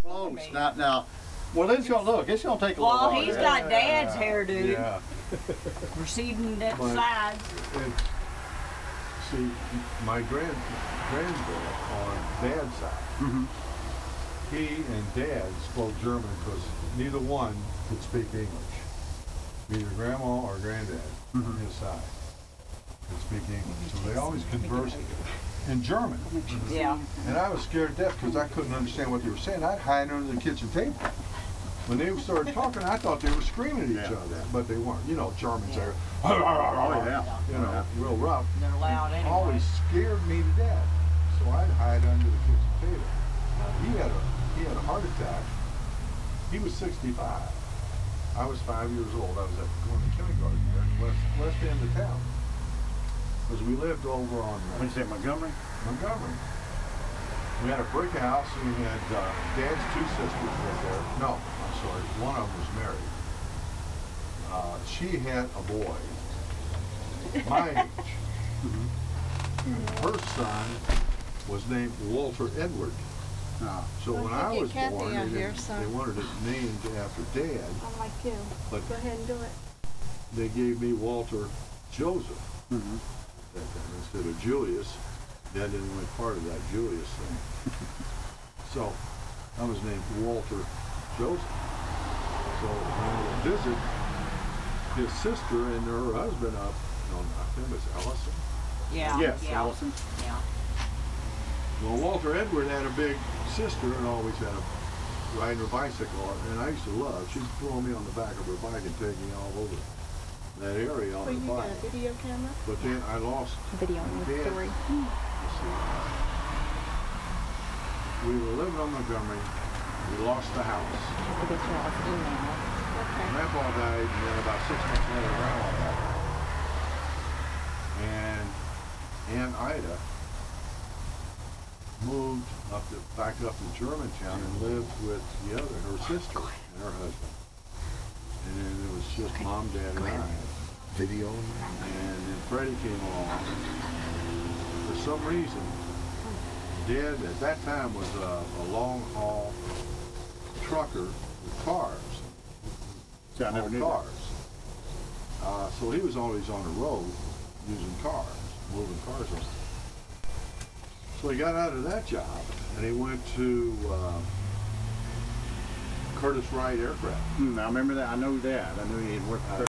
close. Now, well, it's gonna look. It's gonna take a little while. Well, he's got Dad's hairdo. Yeah. Receding that side. See, my granddad on Dad's side, he and Dad spoke German because neither one could speak English. Either Grandma or Granddad on his side could speak English, so they always conversed in German. Yeah. And I was scared to death because I couldn't understand what they were saying. I'd hide under the kitchen table. When they started talking, I thought they were screaming at each other, but they weren't. You know, Germans are, you know, real rough. They're loud anyway. Always scared me to death. So I'd hide under the kitchen table. He had a heart attack. He was 65. I was 5 years old. I was going to kindergarten there in the west end of town. Because we lived over on What did you say, Montgomery? Montgomery. We had a brick house, and we had Dad's two sisters right there. No, I'm sorry, one of them was married. She had a boy, my age. Her son was named Walter Edward. So when I was born, they wanted it named after Dad. I like you. But go ahead and do it. they gave me Walter Joseph instead of Julius. Dad didn't want part of that Julius thing. So I was named Walter Joseph. So when I would visit his sister and her husband up, I think it was Ellison. Yeah. Yes, yeah. Allison. Yeah. Well, Walter Edward had a big sister and always had a riding her bicycle, and I used to love. She'd throw me on the back of her bike and take me all over that area on the bike. You got a video camera? But then I lost Video on the story. We were living on Montgomery. We lost the house. I guess you all email. Grandpa died, and then about 6 months later, Grandma died. And Aunt Ida moved back up to Germantown and lived with her sister and her husband. And then it was just Mom, Dad, and I. Video. And then Freddie came along. For some reason, Dad at that time was a long haul trucker with cars. See, I never knew cars. So he was always on the road using cars, moving cars around. So he got out of that job and he went to Curtiss-Wright Aircraft. I remember that. I know that. I knew he had worked for